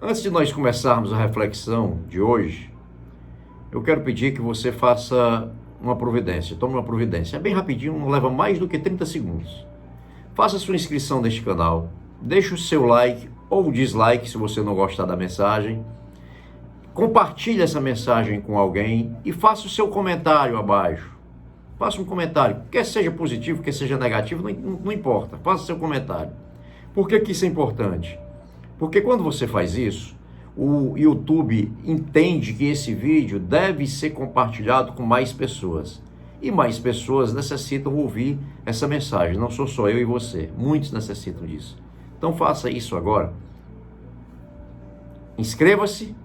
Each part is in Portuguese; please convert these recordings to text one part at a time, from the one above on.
Antes de nós começarmos a reflexão de hoje, eu quero pedir que você faça uma providência, tome uma providência. É bem rapidinho, não leva mais do que 30 segundos. Faça sua inscrição neste canal, deixe o seu like ou dislike se você não gostar da mensagem. Compartilhe essa mensagem com alguém e faça o seu comentário abaixo. Faça um comentário, quer seja positivo, quer seja negativo, não importa, faça o seu comentário. Por que isso é importante? Porque quando você faz isso, o YouTube entende que esse vídeo deve ser compartilhado com mais pessoas. E mais pessoas necessitam ouvir essa mensagem. Não sou só eu e você. Muitos necessitam disso. Então faça isso agora. Inscreva-se,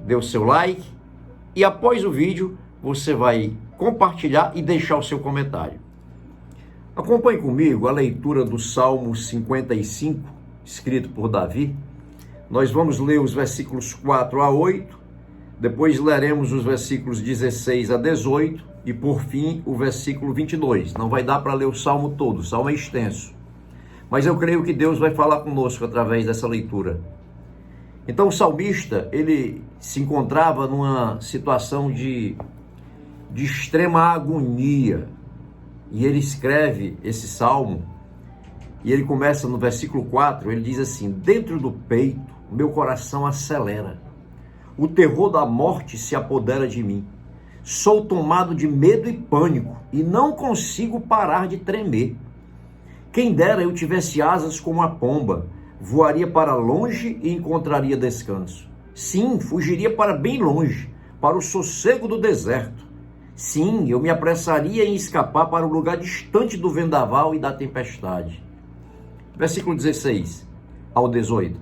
dê o seu like e após o vídeo você vai compartilhar e deixar o seu comentário. Acompanhe comigo a leitura do Salmo 55, escrito por Davi. Nós vamos ler os versículos 4 a 8, depois leremos os versículos 16 a 18 e por fim o versículo 22. Não vai dar para ler o Salmo todo, o Salmo é extenso. Mas eu creio que Deus vai falar conosco através dessa leitura. Então o salmista, ele se encontrava numa situação de extrema agonia. E ele escreve esse salmo, e ele começa no versículo 4, ele diz assim: dentro do peito, meu coração acelera. O terror da morte se apodera de mim. Sou tomado de medo e pânico, e não consigo parar de tremer. Quem dera eu tivesse asas como a pomba, voaria para longe e encontraria descanso. Sim, fugiria para bem longe, para o sossego do deserto. Sim, eu me apressaria em escapar para um lugar distante do vendaval e da tempestade. Versículo 16 ao 18.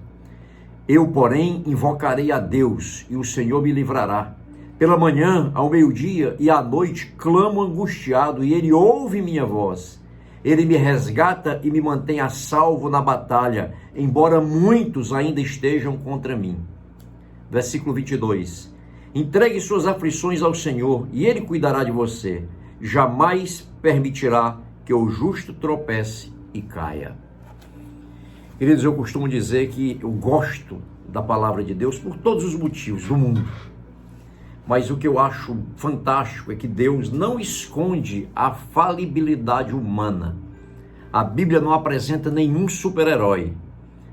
Eu, porém, invocarei a Deus, e o Senhor me livrará. Pela manhã, ao meio-dia e à noite, clamo angustiado, e Ele ouve minha voz. Ele me resgata e me mantém a salvo na batalha, embora muitos ainda estejam contra mim. Versículo 22. Entregue suas aflições ao Senhor, e Ele cuidará de você. Jamais permitirá que o justo tropece e caia. Queridos, eu costumo dizer que eu gosto da palavra de Deus por todos os motivos do mundo. Mas o que eu acho fantástico é que Deus não esconde a falibilidade humana. A Bíblia não apresenta nenhum super-herói.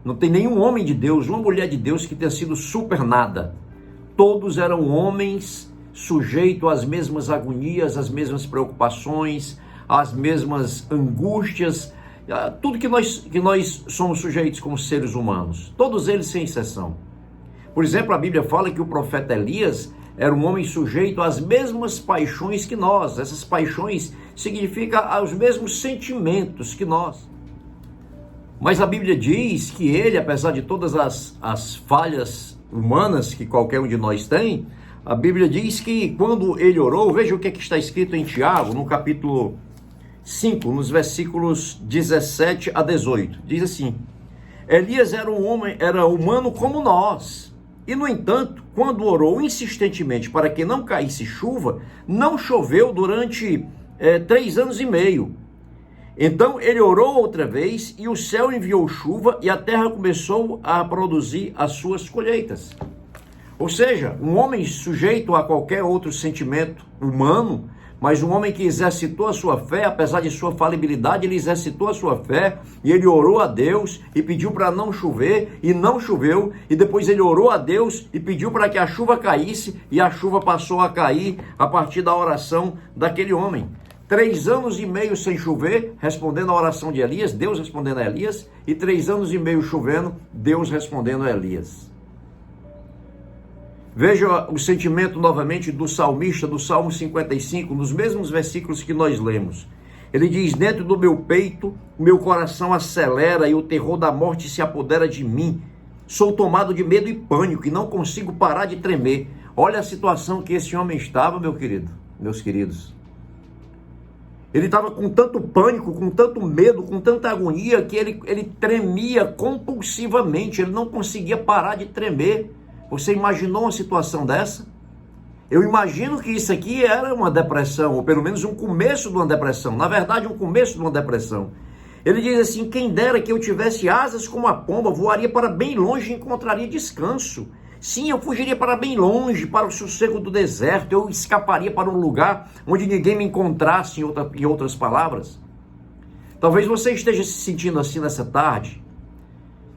Não tem nenhum homem de Deus, uma mulher de Deus que tenha sido super nada. Todos eram homens sujeitos às mesmas agonias, às mesmas preocupações, às mesmas angústias, tudo que nós somos sujeitos como seres humanos. Todos eles sem exceção. Por exemplo, a Bíblia fala que o profeta Elias era um homem sujeito às mesmas paixões que nós. Essas paixões significam os mesmos sentimentos que nós. Mas a Bíblia diz que ele, apesar de todas as falhas humanas que qualquer um de nós tem, a Bíblia diz que quando ele orou, veja o que está escrito em Tiago, no capítulo 5, nos versículos 17 a 18. Diz assim: Elias era humano como nós. E, no entanto, quando orou insistentemente para que não caísse chuva, não choveu durante 3 anos e meio. Então ele orou outra vez e o céu enviou chuva e a terra começou a produzir as suas colheitas. Ou seja, um homem sujeito a qualquer outro sentimento humano, mas um homem que exercitou a sua fé, apesar de sua falibilidade, ele exercitou a sua fé e ele orou a Deus e pediu para não chover e não choveu, e depois ele orou a Deus e pediu para que a chuva caísse e a chuva passou a cair a partir da oração daquele homem. 3 anos e meio sem chover, respondendo a oração de Elias, Deus respondendo a Elias, e 3 anos e meio chovendo, Deus respondendo a Elias. Veja o sentimento novamente do salmista, do Salmo 55, nos mesmos versículos que nós lemos. Ele diz: dentro do meu peito, meu coração acelera e o terror da morte se apodera de mim. Sou tomado de medo e pânico e não consigo parar de tremer. Olha a situação que esse homem estava, meus queridos. Ele estava com tanto pânico, com tanto medo, com tanta agonia, que ele tremia compulsivamente, ele não conseguia parar de tremer. Você imaginou uma situação dessa? Eu imagino que isso aqui era uma depressão, ou pelo menos um começo de uma depressão. Na verdade, um começo de uma depressão. Ele diz assim: quem dera que eu tivesse asas como a pomba, voaria para bem longe e encontraria descanso. Sim, eu fugiria para bem longe, para o sossego do deserto, eu escaparia para um lugar onde ninguém me encontrasse, em outras palavras. Talvez você esteja se sentindo assim nessa tarde.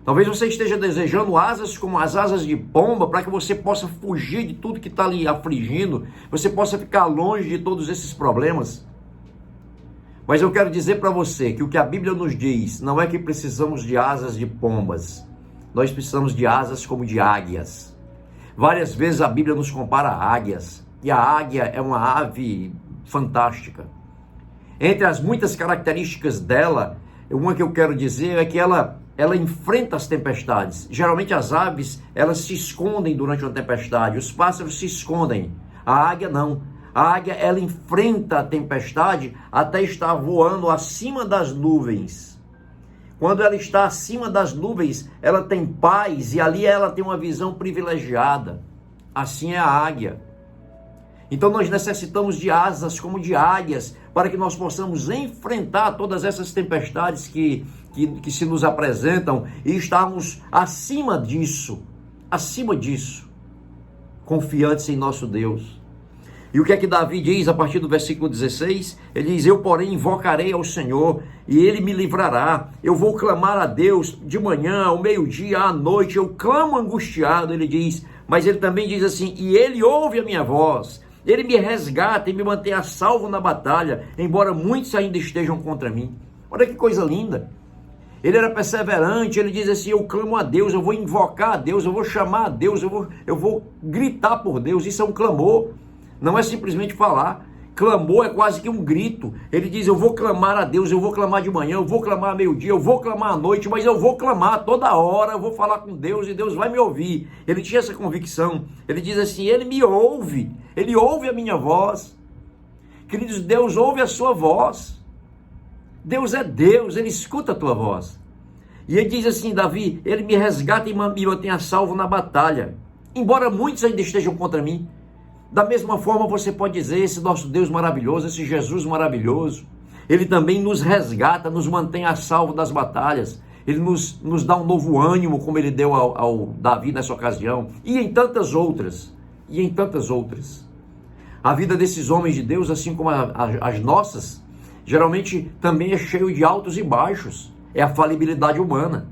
Talvez você esteja desejando asas como as asas de pomba, para que você possa fugir de tudo que está lhe afligindo, você possa ficar longe de todos esses problemas. Mas eu quero dizer para você que o que a Bíblia nos diz não é que precisamos de asas de pombas, nós precisamos de asas como de águias. Várias vezes a Bíblia nos compara a águias, e a águia é uma ave fantástica. Entre as muitas características dela, uma que eu quero dizer é que ela enfrenta as tempestades. Geralmente as aves, elas se escondem durante uma tempestade, os pássaros se escondem. A águia não. A águia, ela enfrenta a tempestade até estar voando acima das nuvens. Quando ela está acima das nuvens, ela tem paz e ali ela tem uma visão privilegiada. Assim é a águia. Então nós necessitamos de asas como de águias, para que nós possamos enfrentar todas essas tempestades que se nos apresentam e estarmos acima disso, confiantes em nosso Deus. E o que é que Davi diz a partir do versículo 16? Ele diz: eu, porém, invocarei ao Senhor e ele me livrará. Eu vou clamar a Deus de manhã, ao meio-dia, à noite. Eu clamo angustiado, ele diz. Mas ele também diz assim: e ele ouve a minha voz. Ele me resgata e me mantém a salvo na batalha, embora muitos ainda estejam contra mim. Olha que coisa linda. Ele era perseverante, ele diz assim: eu clamo a Deus, eu vou invocar a Deus, eu vou chamar a Deus, eu vou gritar por Deus. Isso é um clamor. Não é simplesmente falar. Clamor é quase que um grito. Ele diz: eu vou clamar a Deus, eu vou clamar de manhã, eu vou clamar ao meio-dia, eu vou clamar à noite, mas eu vou clamar toda hora, eu vou falar com Deus e Deus vai me ouvir. Ele tinha essa convicção. Ele diz assim: ele me ouve, ele ouve a minha voz. Queridos, Deus ouve a sua voz. Deus é Deus, ele escuta a tua voz. E ele diz assim: Davi, ele me resgata e me mantém a salvo na batalha, embora muitos ainda estejam contra mim. Da mesma forma você pode dizer: esse nosso Deus maravilhoso, esse Jesus maravilhoso, ele também nos resgata, nos mantém a salvo das batalhas. Ele nos dá um novo ânimo, como ele deu ao Davi nessa ocasião, e em tantas outras, A vida desses homens de Deus, assim como as nossas, geralmente também é cheio de altos e baixos, é a falibilidade humana.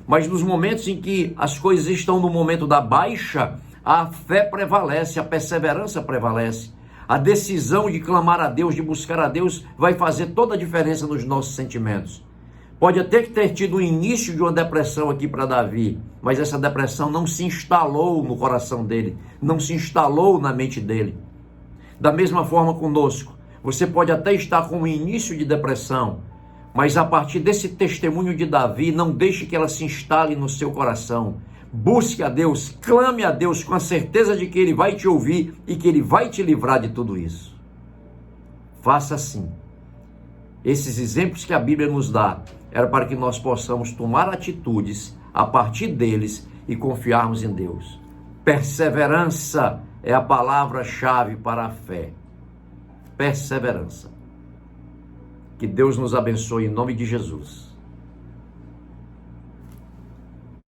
Mas nos momentos em que as coisas estão no momento da baixa, a fé prevalece, a perseverança prevalece. A decisão de clamar a Deus, de buscar a Deus, vai fazer toda a diferença nos nossos sentimentos. Pode até ter tido o início de uma depressão aqui para Davi, mas essa depressão não se instalou no coração dele, não se instalou na mente dele. Da mesma forma conosco, você pode até estar com o início de depressão, mas a partir desse testemunho de Davi, não deixe que ela se instale no seu coração. Busque a Deus, clame a Deus com a certeza de que Ele vai te ouvir e que Ele vai te livrar de tudo isso. Faça assim. Esses exemplos que a Bíblia nos dá, era para que nós possamos tomar atitudes a partir deles e confiarmos em Deus. Perseverança é a palavra-chave para a fé. Perseverança. Que Deus nos abençoe em nome de Jesus.